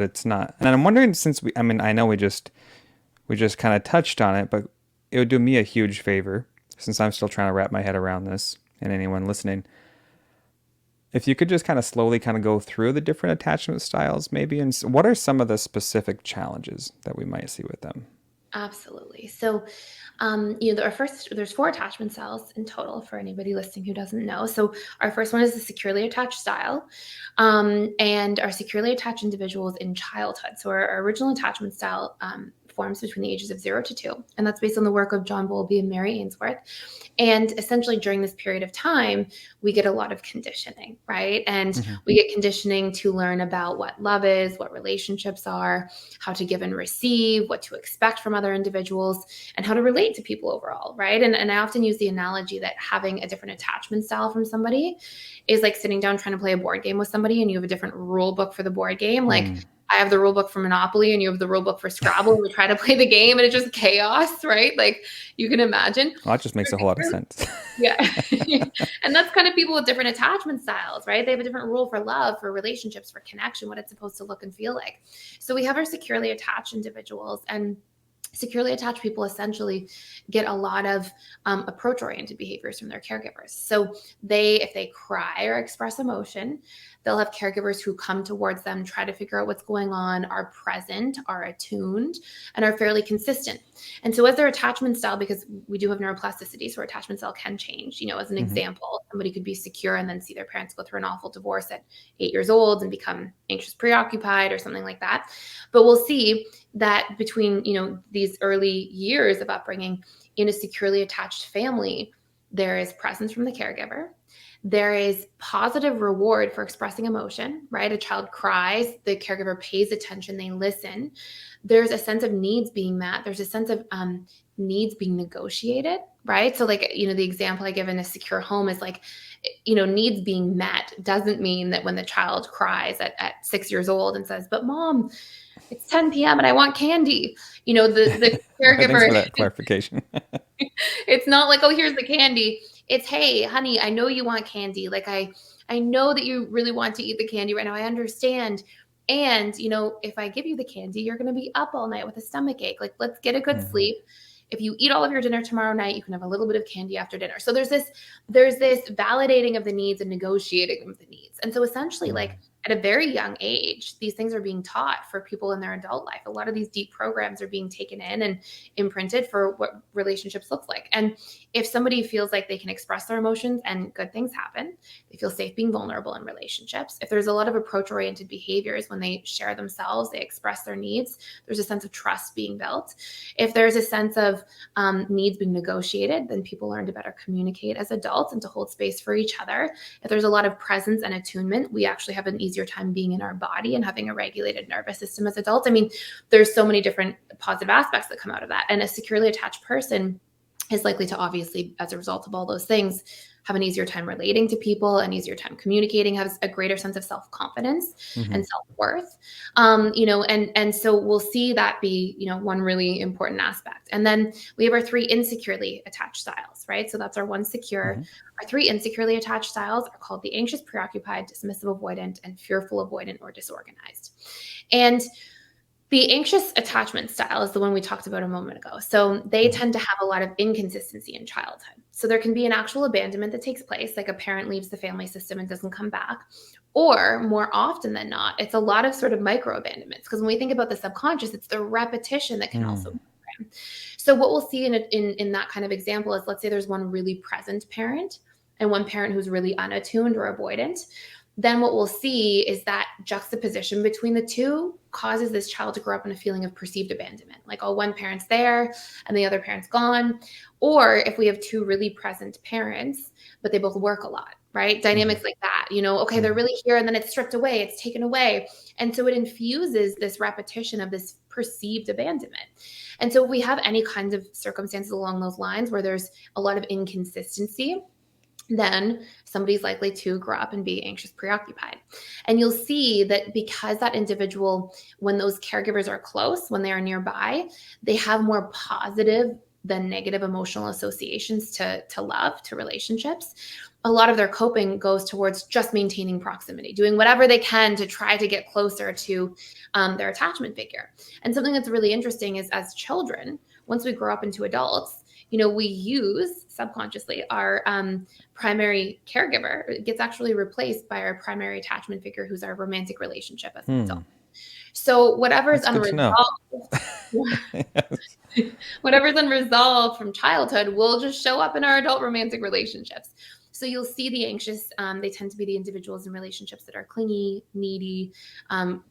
it's not. And I'm wondering, since I know we just kind of touched on it, but it would do me a huge favor, since I'm still trying to wrap my head around this, and anyone listening, if you could just kind of slowly kind of go through the different attachment styles, maybe, and what are some of the specific challenges that we might see with them? Absolutely. So, there's four attachment styles in total for anybody listening who doesn't know. So, our first one is the securely attached style, and our securely attached individuals in childhood. So, our original attachment style forms between the ages of 0 to 2, and that's based on the work of John Bowlby and Mary Ainsworth. And essentially, during this period of time, we get a lot of conditioning, right? And Hmm. we get conditioning to learn about what love is, what relationships are, how to give and receive, what to expect from other individuals, and how to relate to people overall, right? And I often use the analogy that having a different attachment style from somebody is like sitting down trying to play a board game with somebody and you have a different rule book for the board game. Like, Mm. I have the rule book for Monopoly and you have the rule book for Scrabble, and we try to play the game and it's just chaos, right? Like, you can imagine. Well, that just makes a whole lot of sense. Yeah. And that's kind of people with different attachment styles, right? They have a different rule for love, for relationships, for connection, what it's supposed to look and feel like. So we have our securely attached individuals, and securely attached people essentially get a lot of approach oriented behaviors from their caregivers. So if they cry or express emotion, they'll have caregivers who come towards them, try to figure out what's going on, are present, are attuned, and are fairly consistent. And so as their attachment style, because we do have neuroplasticity, so our attachment style can change. As an Hmm. example, somebody could be secure and then see their parents go through an awful divorce at 8 years old and become anxious, preoccupied, or something like that. But we'll see that between, these early years of upbringing in a securely attached family, there is presence from the caregiver. There is positive reward for expressing emotion, right? A child cries, the caregiver pays attention, they listen. There's a sense of needs being met. There's a sense of needs being negotiated, right? So, like, the example I give in a secure home is like, needs being met doesn't mean that when the child cries at 6 years old and says, "But mom, it's 10 p.m. and I want candy." The Well, thanks caregiver, for that clarification. it's not like, "Oh, here's the candy." It's, "Hey, honey, I know you want candy. Like, I know that you really want to eat the candy right now. I understand. And, if I give you the candy, you're going to be up all night with a stomach ache. Like, let's get a good Hmm. sleep. If you eat all of your dinner tomorrow night, you can have a little bit of candy after dinner." So there's this validating of the needs and negotiating of the needs. And so essentially, like, Hmm. at a very young age, these things are being taught for people in their adult life. A lot of these deep programs are being taken in and imprinted for what relationships look like. And if somebody feels like they can express their emotions and good things happen, they feel safe being vulnerable in relationships. If there's a lot of approach oriented behaviors when they share themselves, they express their needs, there's a sense of trust being built. If there's a sense of needs being negotiated, then people learn to better communicate as adults and to hold space for each other. If there's a lot of presence and attunement, we actually have an easier time being in our body and having a regulated nervous system as adults. I mean, there's so many different positive aspects that come out of that. And a securely attached person is likely to, obviously, as a result of all those things, have an easier time relating to people, an easier time communicating, has a greater sense of self-confidence Hmm. and self-worth. And so we'll see that be, one really important aspect. And then we have our three insecurely attached styles, right? So that's our one secure. Hmm. Our three insecurely attached styles are called the anxious, preoccupied, dismissive, avoidant, and fearful, avoidant, or disorganized. And the anxious attachment style is the one we talked about a moment ago. So they Hmm. tend to have a lot of inconsistency in childhood. So there can be an actual abandonment that takes place, like a parent leaves the family system and doesn't come back. Or more often than not, it's a lot of sort of micro abandonments. Because when we think about the subconscious, it's the repetition that can also Mm. program. So what we'll see in that kind of example is, let's say there's one really present parent and one parent who's really unattuned or avoidant. Then what we'll see is that juxtaposition between the two causes this child to grow up in a feeling of perceived abandonment. Like, oh, one parent's there and the other parent's gone. Or if we have two really present parents, but they both work a lot, right? Hmm. Dynamics like that, okay, they're Hmm. really here and then it's stripped away, it's taken away. And so it infuses this repetition of this perceived abandonment. And so if we have any kinds of circumstances along those lines where there's a lot of inconsistency, then somebody's likely to grow up and be anxious, preoccupied. And you'll see that because that individual, when those caregivers are close, when they are nearby, they have more positive than negative emotional associations to love, to relationships. a lot of their coping goes towards just maintaining proximity, doing whatever they can to try to get closer to their attachment figure. And something that's really interesting is, as children, once we grow up into adults, we use subconsciously our primary caregiver. It gets actually replaced by our primary attachment figure, who's our romantic relationship as an adult. So whatever's That's good to know. unresolved, whatever's unresolved from childhood will just show up in our adult romantic relationships. So you'll see the anxious, they tend to be the individuals in relationships that are clingy, needy,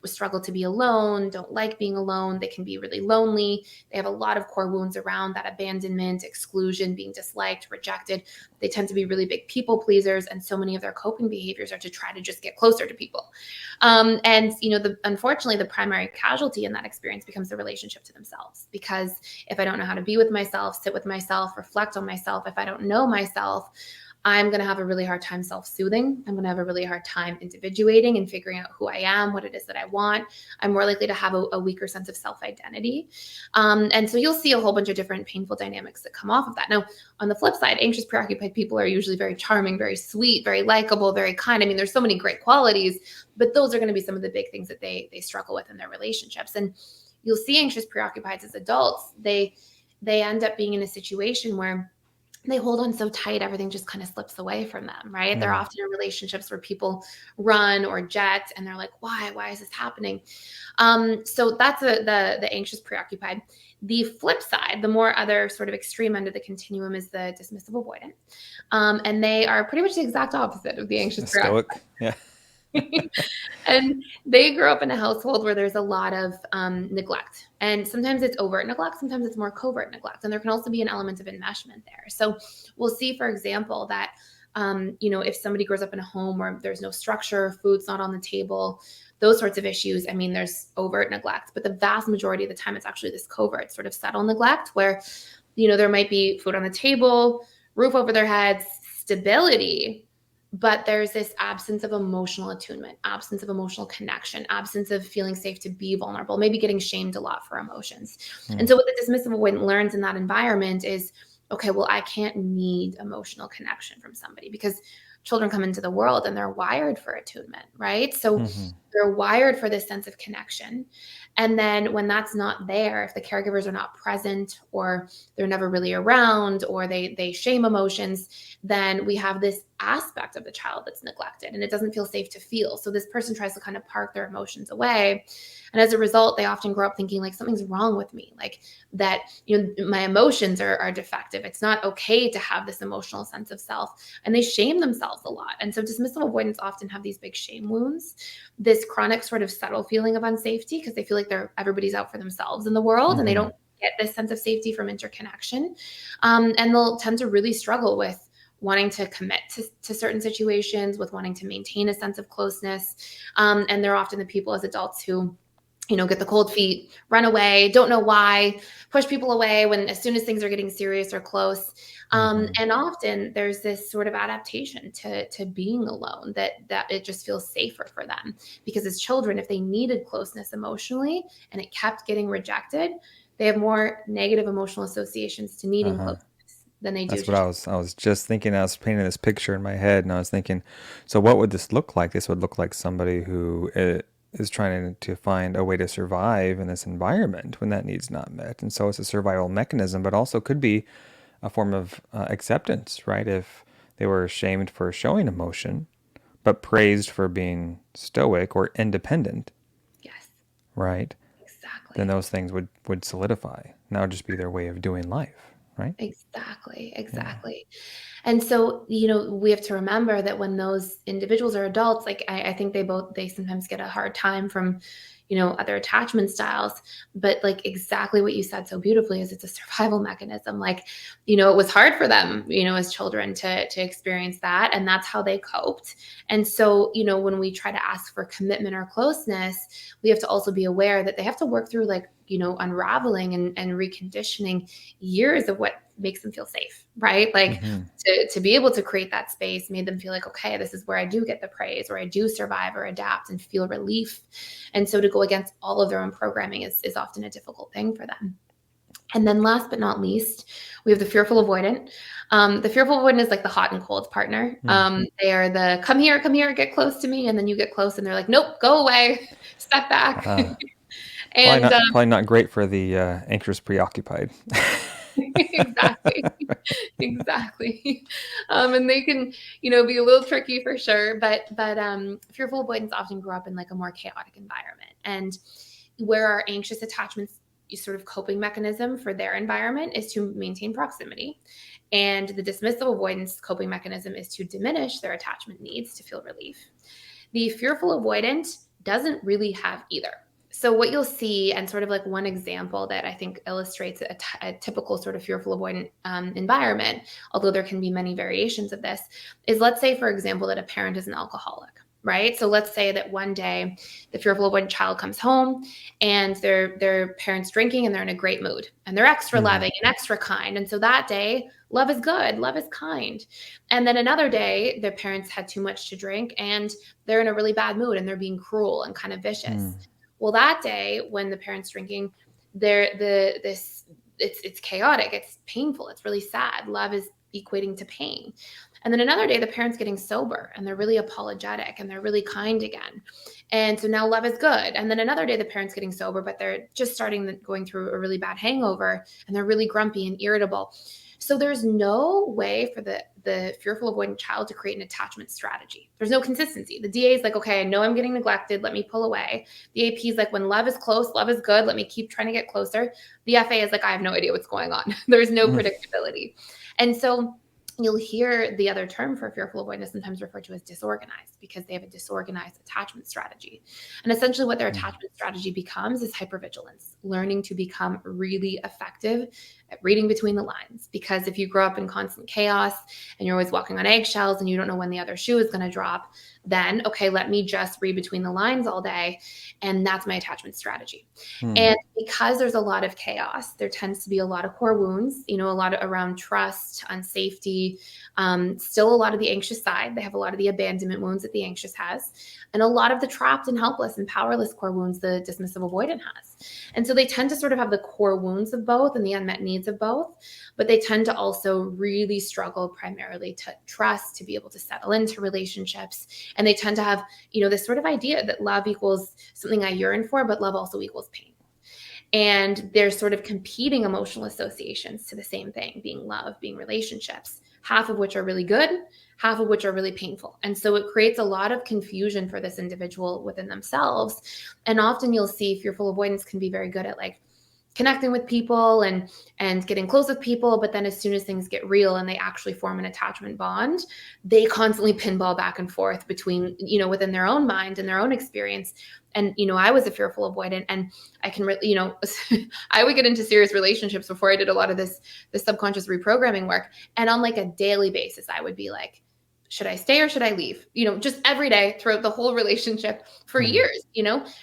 struggle to be alone, don't like being alone. They can be really lonely. They have a lot of core wounds around that: abandonment, exclusion, being disliked, rejected. They tend to be really big people pleasers. And so many of their coping behaviors are to try to just get closer to people. And, unfortunately, the primary casualty in that experience becomes the relationship to themselves. Because if I don't know how to be with myself, sit with myself, reflect on myself, if I don't know myself, I'm going to have a really hard time self-soothing. I'm going to have a really hard time individuating and figuring out who I am, what it is that I want. I'm more likely to have a weaker sense of self-identity. And so you'll see a whole bunch of different painful dynamics that come off of that. Now, on the flip side, anxious, preoccupied people are usually very charming, very sweet, very likable, very kind. I mean, there's so many great qualities, but those are going to be some of the big things that they struggle with in their relationships. And you'll see anxious, preoccupied as adults. They end up being in a situation where they hold on so tight, everything just kind of slips away from them, right? They're often in relationships where people run or jet, and they're like, why is this happening? So that's the anxious, preoccupied. The flip side, the more other sort of extreme end of the continuum, is the dismissive avoidant. And they are pretty much the exact opposite of the anxious, Stoic. preoccupied. Yeah. And they grew up in a household where there's a lot of neglect. And sometimes it's overt neglect, sometimes it's more covert neglect. And there can also be an element of enmeshment there. So we'll see, for example, that if somebody grows up in a home where there's no structure, food's not on the table, those sorts of issues, I mean, there's overt neglect. But the vast majority of the time, it's actually this covert, sort of subtle neglect where, there might be food on the table, roof over their heads, stability, but there's this absence of emotional attunement, absence of emotional connection, absence of feeling safe to be vulnerable, maybe getting shamed a lot for emotions. And so what the dismissive avoidant learns in that environment is, okay, well, I can't need emotional connection from somebody, because children come into the world and they're wired for attunement, right? So they're wired for this sense of connection. And then when that's not there, if the caregivers are not present, or they're never really around, or they shame emotions, then we have this aspect of the child that's neglected, and it doesn't feel safe to feel. So this person tries to kind of park their emotions away. And as a result, they often grow up thinking like something's wrong with me, like that, my emotions are defective. It's not okay to have this emotional sense of self. And they shame themselves a lot. And so dismissive avoidants often have these big shame wounds, this chronic sort of subtle feeling of unsafety, because they feel like everybody's out for themselves in the world, and they don't get this sense of safety from interconnection. And they'll tend to really struggle with wanting to commit to certain situations, with wanting to maintain a sense of closeness. And they're often the people as adults who, get the cold feet, run away, don't know why, push people away as soon as things are getting serious or close. And often there's this sort of adaptation to being alone, that it just feels safer for them. Because as children, if they needed closeness emotionally and it kept getting rejected, they have more negative emotional associations to needing closeness than they do. That's what I was just thinking. I was painting this picture in my head, and I was thinking, so what would this look like? This would look like somebody who is trying to find a way to survive in this environment when that need's not met. And so it's a survival mechanism, but also could be a form of acceptance, right? If they were ashamed for showing emotion, but praised for being stoic or independent, Yes, right? exactly. Then those things would solidify. And that would just be their way of doing life, right? Exactly. And so, we have to remember that when those individuals are adults, like I think they sometimes get a hard time from, other attachment styles, but like exactly what you said so beautifully is it's a survival mechanism. Like, it was hard for them, as children to experience that. And that's how they coped. And so, when we try to ask for commitment or closeness, we have to also be aware that they have to work through unraveling and reconditioning years of what makes them feel safe, right? Like to be able to create that space made them feel like, okay, this is where I do get the praise, or I do survive or adapt and feel relief. And so to go against all of their own programming is often a difficult thing for them. And then last but not least, we have the fearful avoidant. The fearful avoidant is like the hot and cold partner. Hmm. They are the come here, get close to me. And then you get close and they're like, nope, go away, step back. Uh, And probably not great for the anxious preoccupied. exactly, exactly. And they can, be a little tricky for sure. But fearful avoidants often grow up in like a more chaotic environment, and where our anxious attachments sort of coping mechanism for their environment is to maintain proximity, and the dismissive avoidance coping mechanism is to diminish their attachment needs to feel relief. The fearful avoidant doesn't really have either. So what you'll see, and sort of like one example that I think illustrates a typical sort of fearful avoidant environment, although there can be many variations of this, is, let's say, for example, that a parent is an alcoholic, right? So let's say that one day the fearful avoidant child comes home and their parents drinking and they're in a great mood and they're extra Hmm. loving and extra kind. And so that day, love is good, love is kind. And then another day, their parents had too much to drink and they're in a really bad mood and they're being cruel and kind of Hmm. vicious. Well, that day when the parents drinking, they're the this it's chaotic, it's painful, it's really sad. Love is equating to pain. And then another day, the parents getting sober and they're really apologetic and they're really kind again. And so now love is good. And then another day, the parents getting sober, but they're just going through a really bad hangover and they're really grumpy and irritable. So there's no way for the fearful avoidant child to create an attachment strategy. There's no consistency. The DA is like, okay, I know I'm getting neglected. Let me pull away. The AP is like, when love is close, love is good. Let me keep trying to get closer. The FA is like, I have no idea what's going on. There's no Hmm. predictability. And so you'll hear the other term for fearful avoidance sometimes referred to as disorganized, because they have a disorganized attachment strategy. And essentially what their attachment strategy becomes is hypervigilance, learning to become really effective at reading between the lines. Because if you grow up in constant chaos and you're always walking on eggshells and you don't know when the other shoe is going to drop, then, okay, let me just read between the lines all day. And that's my attachment strategy. Hmm. And because there's a lot of chaos, there tends to be a lot of core wounds, a lot of around trust, unsafety, still a lot of the anxious side. They have a lot of the abandonment wounds that the anxious has, and a lot of the trapped and helpless and powerless core wounds the dismissive avoidant has. And so they tend to sort of have the core wounds of both and the unmet needs of both, but they tend to also really struggle primarily to trust, to be able to settle into relationships. And they tend to have, this sort of idea that love equals something I yearn for, but love also equals pain. And there's sort of competing emotional associations to the same thing, being love, being relationships, half of which are really good, half of which are really painful. And so it creates a lot of confusion for this individual within themselves. And often you'll see fearful avoidance can be very good at like connecting with people and getting close with people, but then as soon as things get real and they actually form an attachment bond, they constantly pinball back and forth between, within their own mind and their own experience. And I was a fearful avoidant, and I can really, I would get into serious relationships before I did a lot of this subconscious reprogramming work, and on like a daily basis I would be like, should I stay or should I leave? Just every day throughout the whole relationship for Hmm. years,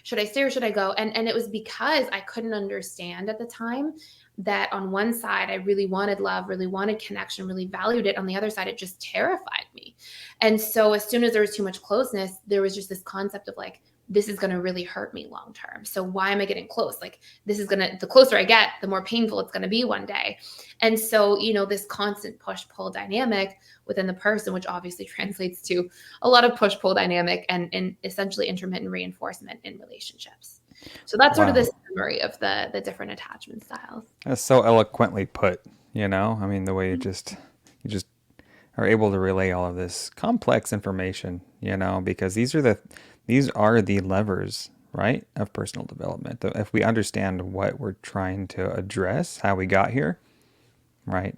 should I stay or should I go? And it was because I couldn't understand at the time that on one side, I really wanted love, really wanted connection, really valued it. On the other side, it just terrified me. And so as soon as there was too much closeness, there was just this concept of like, this is going to really hurt me long term. So why am I getting close? Like, the closer I get, the more painful it's going to be one day. And so, this constant push pull dynamic within the person, which obviously translates to a lot of push pull dynamic and essentially intermittent reinforcement in relationships. So that's sort of Wow. the summary of the different attachment styles. That's so eloquently put, I mean, the way you just are able to relay all of this complex information, because these are the levers, right, of personal development. If we understand what we're trying to address, how we got here, right,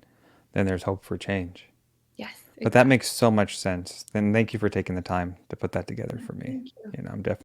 then there's hope for change. Yes, But that exactly. makes so much sense. Then thank you for taking the time to put that together for me. Thank you. I'm definitely